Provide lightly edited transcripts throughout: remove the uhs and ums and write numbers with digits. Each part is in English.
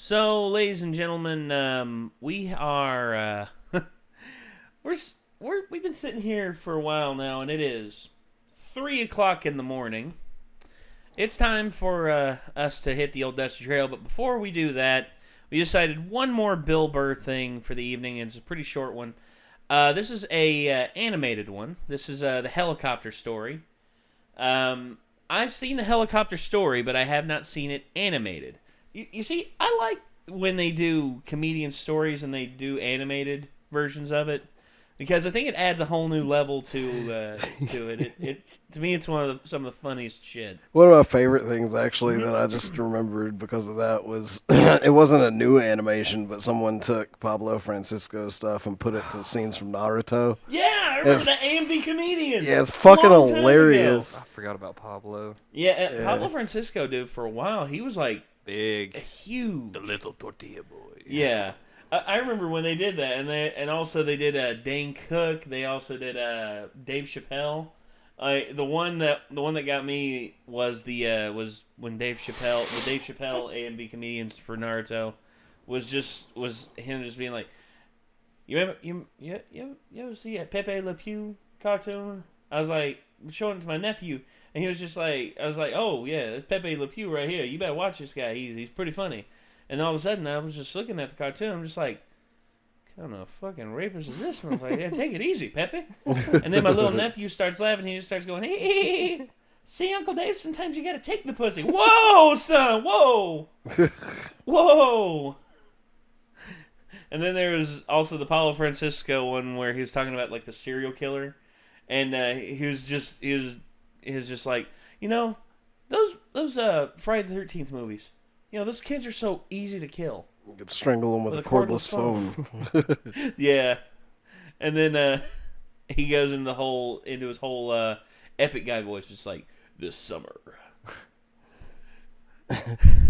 So, ladies and gentlemen, we are we've been sitting here for a while now, and it is 3:00 in the morning. It's time for us to hit the old dusty trail, but before we do that, we decided one more Bill Burr thing for the evening, and it's a pretty short one. This is a animated one. This is the helicopter story. I've seen the helicopter story, but I have not seen it animated. You see, I like when they do comedian stories and they do animated versions of it, because I think it adds a whole new level to it. To me, it's some of the funniest shit. One of my favorite things, actually, that I just remembered because of that was it wasn't a new animation, but someone took Pablo Francisco's stuff and put it to scenes from Naruto. Yeah, I remember that AMD comedian. Yeah, it's fucking hilarious. I forgot about Pablo. Yeah, Pablo Francisco, dude, for a while, he was like big, huge, the little tortilla boy. Yeah. I remember when they did that, and also they did Dane Cook. They also did Dave Chappelle. The one that got me was when Dave Chappelle AMV comedians for Naruto was him just being like, you ever see a Pepe Le Pew cartoon? I was like, showing it to my nephew, and he was just like, I was like, oh yeah, it's Pepe Le Pew right here. You better watch this guy. He's pretty funny. And all of a sudden, I was just looking at the cartoon. I'm just like, what kind of fucking rapist is this? And I was like, yeah, take it easy, Pepe. And then my little nephew starts laughing. He just starts going, hey. See, Uncle Dave, sometimes you got to take the pussy. Whoa, son, whoa. Whoa. And then there was also the Paulo Francisco one where he was talking about, like, the serial killer. And he was just like, you know, those Friday the 13th movies. You know, those kids are so easy to kill. You could strangle them with a cordless phone. Yeah. And then he goes into his whole epic guy voice, just like, this summer.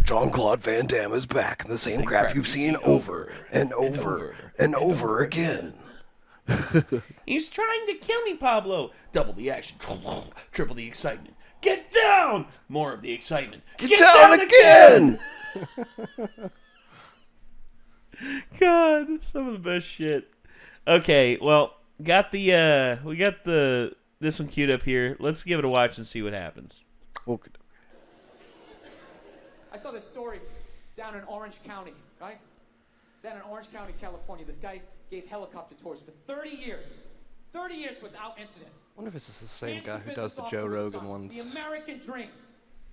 Jean-Claude Van Damme is back in the same crap you've seen over and over and over again. He's trying to kill me, Pablo. Double the action. Triple the excitement. Get down! More of the excitement. Get down again! God, some of the best shit. Okay, well, we got this one queued up here. Let's give it a watch and see what happens. Okay. I saw this story down in Orange County, right? Down in Orange County, California. This guy gave helicopter tours for 30 years. 30 years without incident. I wonder if it's the same guy who does the Joe Rogan ones. The American dream.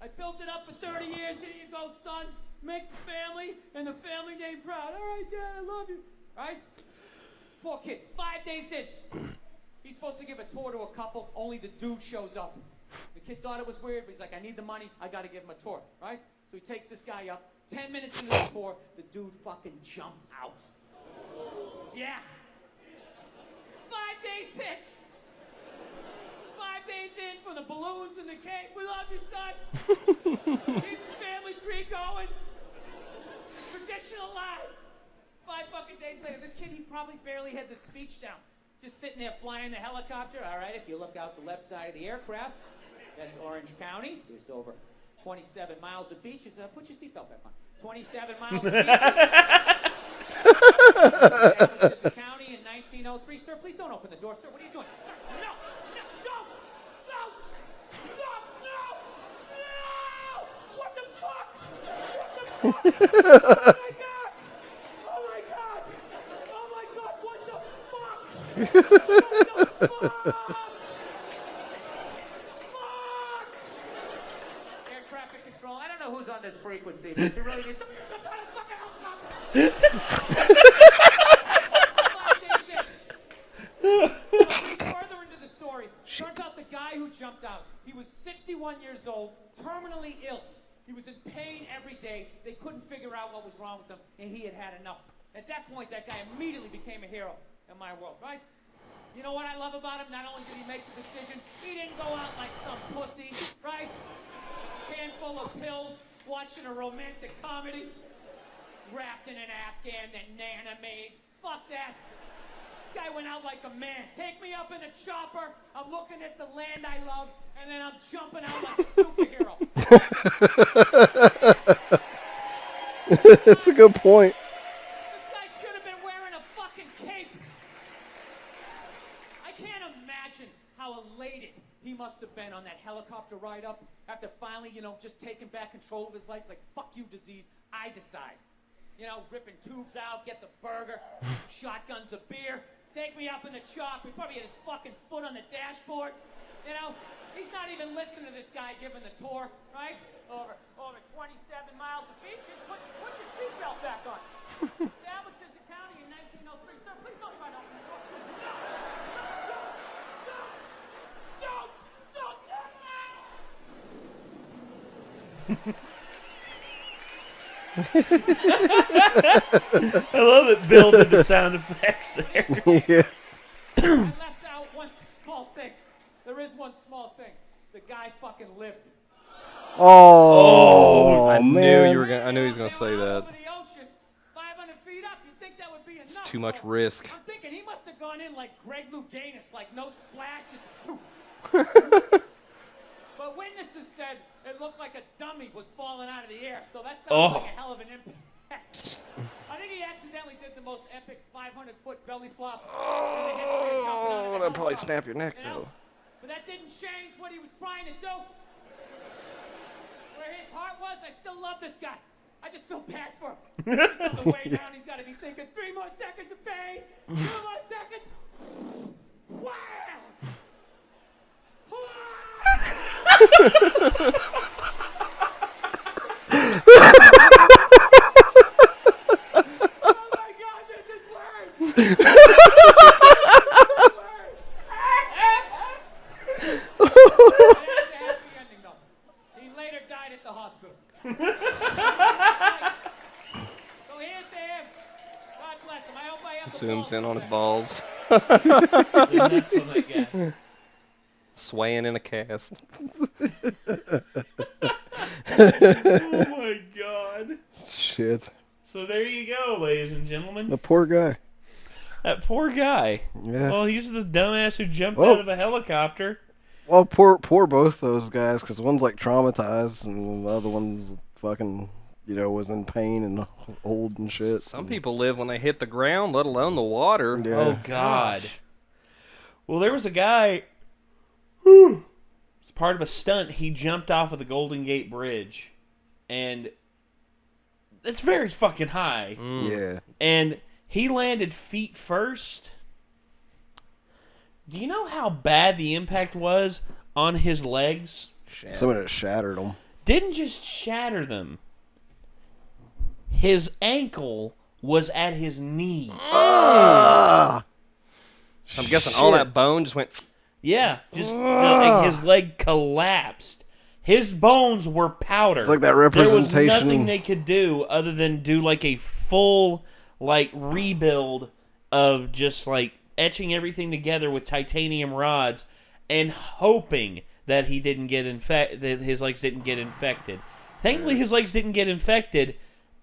I built it up for 30 years. Here you go, son. Make the family and the family name proud. All right, Dad, I love you. Right? This poor kid, 5 days in. He's supposed to give a tour to a couple. Only the dude shows up. The kid thought it was weird, but he's like, I need the money. I got to give him a tour. Right? So he takes this guy up. 10 minutes into the tour, the dude fucking jumped out. Yeah. 5 days in. 5 days in from the balloons and the cake. We love you, son. Keep the family tree going. Traditional life. 5 fucking days later, this kid, he probably barely had the speech down. Just sitting there flying the helicopter. All right, if you look out the left side of the aircraft, that's Orange County. There's over 27 miles of beaches. Put your seatbelt back on. 27 miles of beaches. This is county in 1903. Sir, please don't open the door, sir. What are you doing? Sir, no, don't! What the fuck? Oh my god! What the fuck? Air traffic control. I don't know who's on this frequency, but you really need some kind of fucking Further into the story, turns out the guy who jumped out, he was 61 years old, terminally ill. He was in pain every day. They couldn't figure out what was wrong with him, and he had had enough. At that point, that guy immediately became a hero in my world, right? You know what I love about him? Not only did he make the decision, he didn't go out like some pussy, right? Handful of pills, watching a romantic comedy, wrapped in an Afghan that Nana made. Fuck that. Guy went out like a man. Take me up in a chopper. I'm looking at the land I love, and then I'm jumping out like a superhero. It's a good point. This guy should have been wearing a fucking cape. I can't imagine how elated he must have been on that helicopter ride up after finally, just taking back control of his life. Like, fuck you, disease. I decide. Ripping tubes out, gets a burger, shotguns a beer, take me up in the chop. He probably had his fucking foot on the dashboard. He's not even listening to this guy giving the tour, right? Over 27 miles of beaches. Put your seatbelt back on. Established as a county in 1903. Sir, please don't try to open the door. Don't. I love that Bill did the sound effects there. Yeah. I left out one small thing. There is one small thing. The guy fucking lived. Oh, I man. knew he was gonna say that. Over the ocean, 500 feet up. You'd think that would be enough. It's too much risk. I'm thinking he must have gone in like Greg Louganis, like no splash, just But witnesses said it looked like a dummy was falling out of the air, so that sounds like a hell of an impact. I think he accidentally did the most epic 500-foot belly flop in the history of jumping out of a That'd probably helicopter. snap your neck, though. But that didn't change what he was trying to do. Where his heart was, I still love this guy. I just feel bad for him. He's on the way down, he's got to be thinking 3 more seconds of pain, 2 more seconds. Wow! Oh my God, this is worse! He later died at the hospital. So here's to him. God bless him. I hope I have the balls Zooms in to on his do balls. The nuts on that guy. Swaying in a cast. Oh my God. Shit. So there you go, ladies and gentlemen. The poor guy. That poor guy. Yeah. Well, he's the dumbass who jumped Oh. out of a helicopter. Well, poor both those guys, because one's like traumatized, and the other one's fucking, was in pain and old and shit. Some people live when they hit the ground, let alone the water. Yeah. Oh God. Well, there was a guy. As part of a stunt, he jumped off of the Golden Gate Bridge, and it's very fucking high. Yeah. And he landed feet first. Do you know how bad the impact was on his legs? Somebody that shattered him. Didn't just shatter them. His ankle was at his knee. I'm guessing all that bone just went. Yeah, just like his leg collapsed. His bones were powder. It's like that There was representation. nothing they could do other than do like a full rebuild of just like etching everything together with titanium rods and hoping that he didn't get that his legs didn't get infected. Thankfully, his legs didn't get infected,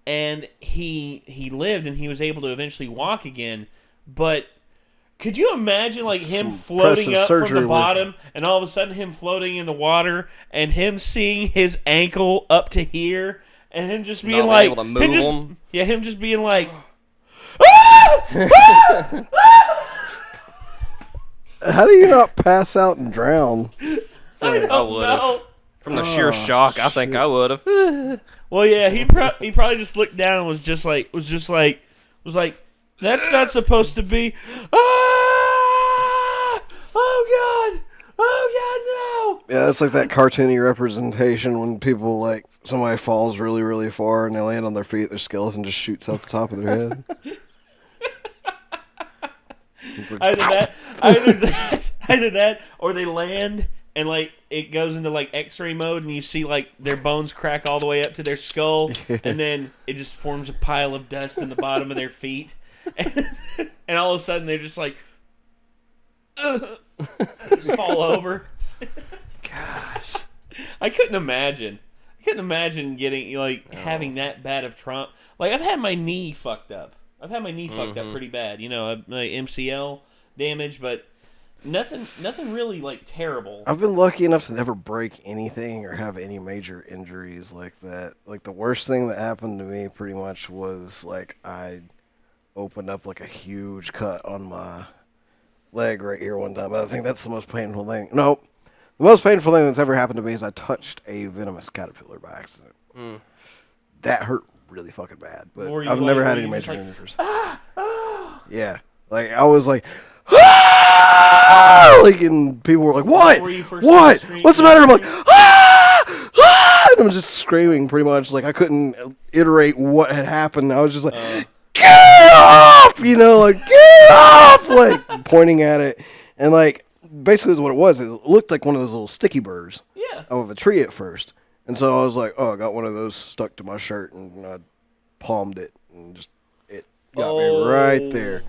and he lived and he was able to eventually walk again. But could you imagine him Some floating up from surgery the work. bottom and all of a sudden him floating in the water and him seeing his ankle up to here and him just being Not like, able to move him. Yeah, him just being like, How do you not pass out and drown? I I don't would've. know. From the sheer shock, I think I would have. Well, yeah, he probably just looked down and was like, that's not supposed to be. Ah! Oh God! Oh God! No! Yeah, it's like that cartoony representation when people somebody falls really, really far and they land on their feet, their skeleton just shoots out the top of their head. It's like, Either that, or they land and it goes into X-ray mode, and you see their bones crack all the way up to their skull, and then it just forms a pile of dust in the bottom of their feet, and all of a sudden they're just just fall over. Gosh. I couldn't imagine getting having that bad of trauma. I've had my knee fucked up. I've had my knee fucked up pretty bad. My MCL damage, but Nothing really like terrible. I've been lucky enough to never break anything or have any major injuries like that. Like the worst thing that happened to me pretty much was like I opened up like a huge cut on my leg right here one time. I think that's the most painful thing. No, the most painful thing that's ever happened to me is I touched a venomous caterpillar by accident. That hurt really fucking bad, but I've never had any major injuries. Yeah, like I was like, like, and people were like, "What? What? What's the matter?" I'm like, and I'm just screaming pretty much. Like I couldn't iterate what had happened. I was just like, "Get off!" You know, like get off, like pointing at it, and like basically is what it was. It looked like one of those little sticky burrs of a tree at first. And so I was like, oh, I got one of those stuck to my shirt, and I palmed it, and just it got me right there.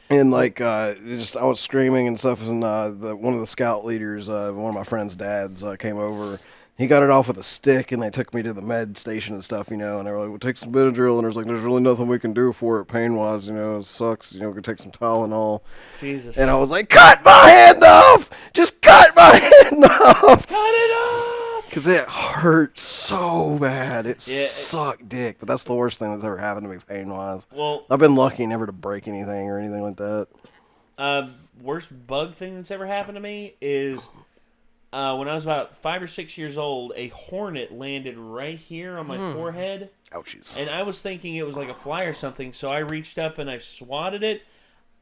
And like, I was screaming and stuff, and one of the scout leaders, one of my friend's dads, came over. He got it off with a stick, and they took me to the med station and stuff, you know. And they were like, "Well, take some Benadryl," and there's really nothing we can do for it pain-wise, you know. It sucks, you know. We can take some Tylenol. Jesus. And I was like, "Cut my hand off! Just cut my hand off! Cut it off!" Because it hurt so bad. It sucked dick. But that's the worst thing that's ever happened to me pain-wise. Well, I've been lucky never to break anything or anything like that. Worst bug thing that's ever happened to me is when I was about 5 or 6 years old, a hornet landed right here on my forehead. Ouchies. And I was thinking it was like a fly or something, so I reached up and I swatted it.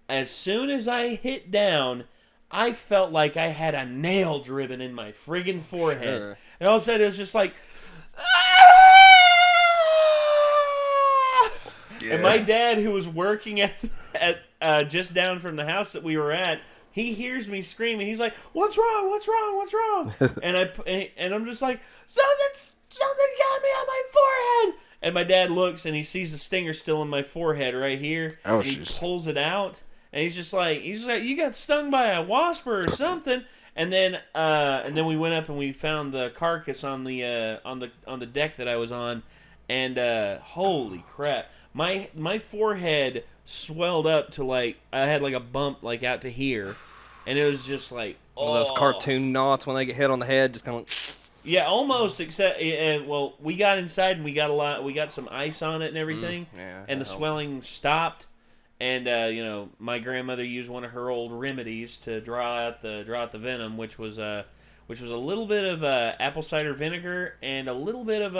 As soon as I hit down, I felt like I had a nail driven in my friggin' forehead. Sure. And all of a sudden, it was just like... Yeah. And my dad, who was working at just down from the house that we were at, he hears me screaming. He's like, "What's wrong? What's wrong? What's wrong?" and I'm just like, "Something got me on my forehead." And my dad looks and he sees the stinger still in my forehead right here. Oh, and he pulls it out. And he's just like, "You got stung by a wasp or something." And then we went up and we found the carcass on the deck that I was on, and holy crap, my forehead swelled up to like I had like a bump like out to here, and it was just like one of those cartoon knots when they get hit on the head, just kind of. Yeah, almost. Except, well, we got inside and we got some ice on it and everything, and the swelling stopped. And you know, my grandmother used one of her old remedies to draw out the venom, which was a little bit of apple cider vinegar and a little bit of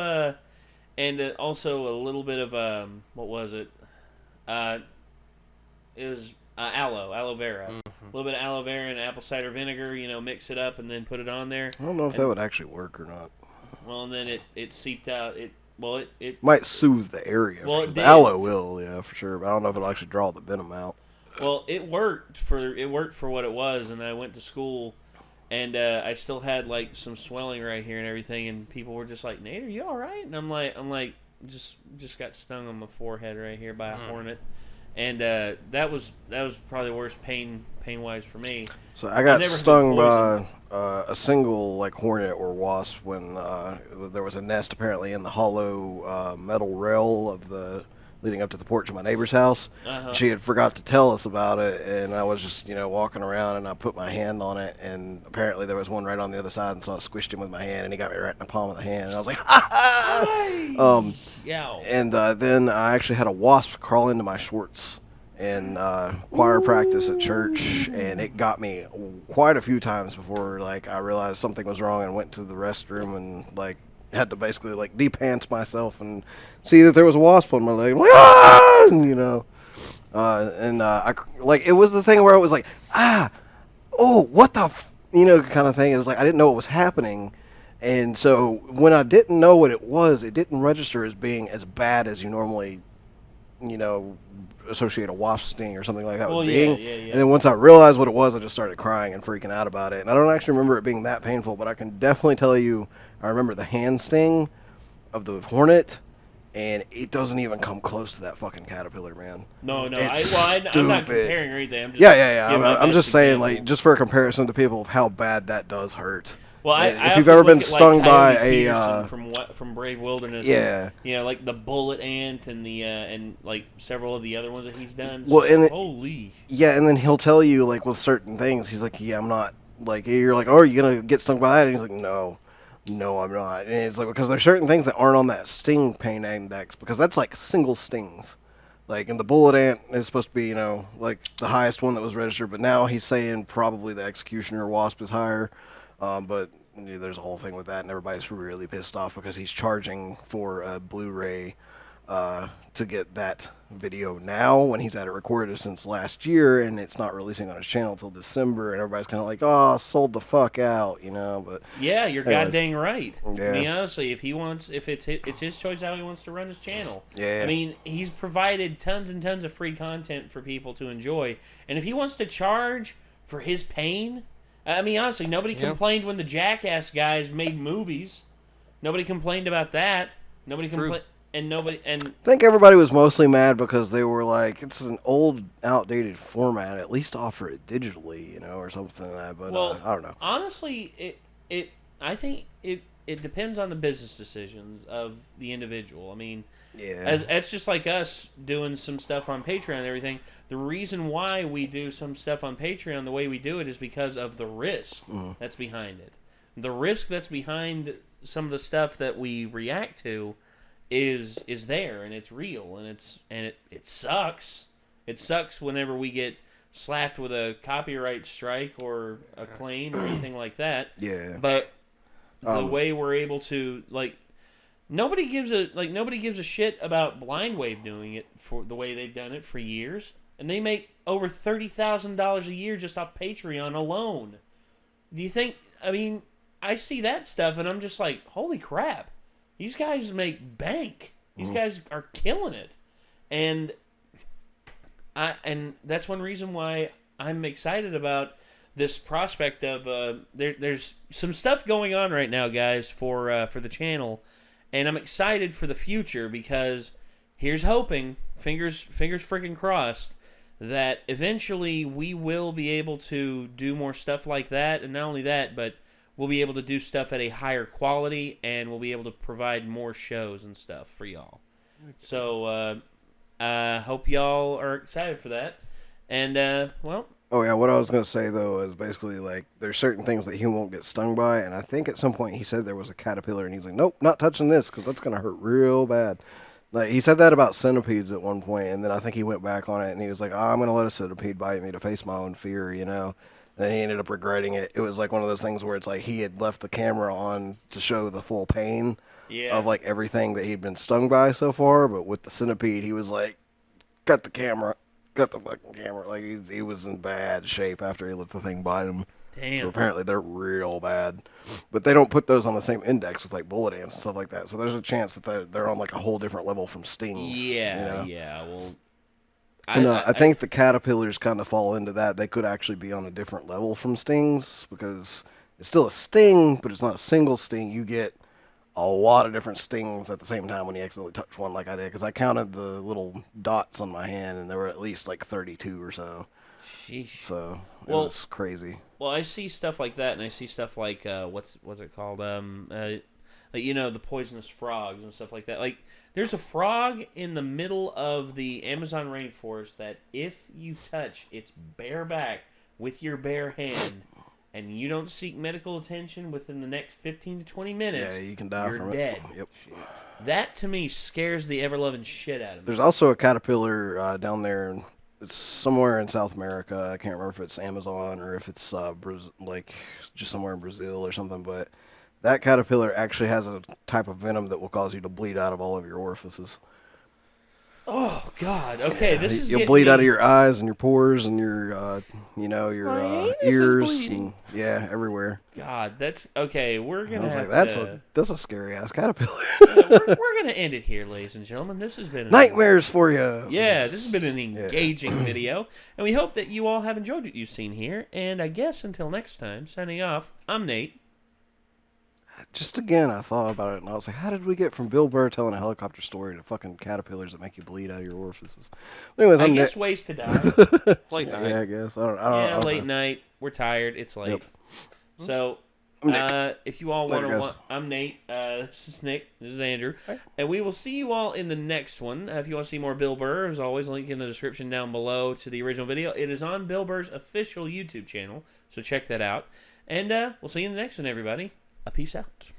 also a little bit of what was it? It was aloe vera. Mm-hmm. A little bit of aloe vera and apple cider vinegar. You know, mix it up and then put it on there. I don't know if that would actually work or not. Well, and then it seeped out. It might soothe the area. Well, the aloe will, yeah, for sure. But I don't know if it'll actually draw the venom out. Well, it worked for what it was, and I went to school, and I still had like some swelling right here and everything, and people were just like, "Nate, are you all right?" And I'm like, just got stung on my forehead right here by a hornet, and that was probably the worst pain wise for me. So I got stung by a single like hornet or wasp when there was a nest apparently in the hollow metal rail of the leading up to the porch of my neighbor's house. She had forgot to tell us about it, and I was just walking around, and I put my hand on it, and apparently there was one right on the other side, and so I squished him with my hand, and he got me right in the palm of the hand, and I was like, "Ha ha!" And then I actually had a wasp crawl into my shorts in choir practice at church, and it got me quite a few times before like I realized something was wrong and went to the restroom and like had to basically like de-pants myself and see that there was a wasp on my leg. I'm like, "Ah!" And, I like it was the thing where I was like, what the kind of thing. It was like I didn't know what was happening, and so when I didn't know what it was, it didn't register as being as bad as you normally associate a wasp sting or something like that with being. And then once I realized what it was, I just started crying and freaking out about it. And I don't actually remember it being that painful, but I can definitely tell you I remember the hand sting of the hornet, and it doesn't even come close to that fucking caterpillar, man. No. I'm not comparing or anything. I'm just I'm just saying, like, just for a comparison to people of how bad that does hurt. Well, I if you've ever been stung by a from Brave Wilderness, yeah, and, like the bullet ant and the and like several of the other ones that he's done. Well, and holy. Yeah, and then he'll tell you like with certain things, he's like, yeah, I'm not like you're like, oh, are you gonna get stung by that? And he's like, no, I'm not. And it's like because there's certain things that aren't on that sting pain index because that's like single stings. Like, and the bullet ant is supposed to be, like the highest one that was registered, but now he's saying probably the executioner wasp is higher. But there's a whole thing with that, and everybody's really pissed off because he's charging for a Blu-ray to get that video now when he's had it recorded since last year, and it's not releasing on his channel till December, and everybody's kind of like, oh, sold the fuck out, But yeah, you're goddamn right. Yeah. I mean, honestly, if it's his choice how he wants to run his channel. Yeah. I mean, he's provided tons and tons of free content for people to enjoy, and if he wants to charge for his pain, I mean, honestly, nobody complained when the Jackass guys made movies. Nobody complained about that. Nobody complained. I think everybody was mostly mad because they were like, it's an old, outdated format. At least offer it digitally, or something like that. But I don't know. Honestly, I think it depends on the business decisions of the individual. I mean, it's just like us doing some stuff on Patreon and everything. The reason why we do some stuff on Patreon the way we do it is because of the risk that's behind it. The risk that's behind some of the stuff that we react to is there, and it's real, and it sucks. It sucks whenever we get slapped with a copyright strike or a claim or anything like that. Yeah. But the way we're able to nobody gives a shit about Blind Wave doing it for the way they've done it for years, and they make over $30,000 a year just off Patreon alone. Do you think? I mean, I see that stuff, and I'm just like, holy crap. These guys make bank. These guys are killing it, and that's one reason why I'm excited about this prospect of there's some stuff going on right now, guys, for the channel, and I'm excited for the future because here's hoping, fingers freaking crossed, that eventually we will be able to do more stuff like that, and not only that, but we'll be able to do stuff at a higher quality, and we'll be able to provide more shows and stuff for y'all. So, I hope y'all are excited for that. And, well... Oh, yeah, what I was going to say, though, is basically, like, there's certain things that he won't get stung by, and I think at some point he said there was a caterpillar, and he's like, nope, not touching this, because that's going to hurt real bad. Like, he said that about centipedes at one point, and then I think he went back on it, and he was like, I'm going to let a centipede bite me to face my own fear, And he ended up regretting it. It was like one of those things where it's like he had left the camera on to show the full pain of like everything that he'd been stung by so far. But with the centipede, he was like, cut the fucking camera. Like he was in bad shape after he let the thing bite him. Damn. So apparently they're real bad. But they don't put those on the same index with like bullet ants and stuff like that. So there's a chance that they're on like a whole different level from stings. Yeah, yeah. Well, I think the caterpillars kind of fall into that. They could actually be on a different level from stings because it's still a sting, but it's not a single sting. You get a lot of different stings at the same time when you accidentally touch one like I did because I counted the little dots on my hand, and there were at least like 32 or so. Sheesh. So it was crazy. Well, I see stuff like that, and I see stuff like, what's it called? Like, the poisonous frogs and stuff like that. Like, there's a frog in the middle of the Amazon rainforest that if you touch its bare back with your bare hand and you don't seek medical attention within the next 15 to 20 minutes, you can die from dead. Yep. That, to me, scares the ever-loving shit out of me. There's also a caterpillar down there. It's somewhere in South America. I can't remember if it's Amazon or if it's like just somewhere in Brazil or something, but that caterpillar actually has a type of venom that will cause you to bleed out of all of your orifices. Oh God! Okay, this is you'll bleed out of your eyes and your pores and your ears and everywhere. God, that's okay. We're gonna. I was like, that's a scary ass caterpillar. we're gonna end it here, ladies and gentlemen. This has been nightmares for you. Yeah, this has been an engaging video, and we hope that you all have enjoyed what you've seen here. And I guess until next time, signing off. I'm Nate. Just again, I thought about it, and I was like, how did we get from Bill Burr telling a helicopter story to fucking caterpillars that make you bleed out of your orifices? Anyways, I guess ways to die. Late night. Yeah, I guess. I don't know. Late night. We're tired. It's late. Yep. So, If you all want Later, to, guys. I'm Nate. This is Nick. This is Andrew, and we will see you all in the next one. If you want to see more Bill Burr, as always, link in the description down below to the original video. It is on Bill Burr's official YouTube channel, so check that out. And we'll see you in the next one, everybody. A peace out.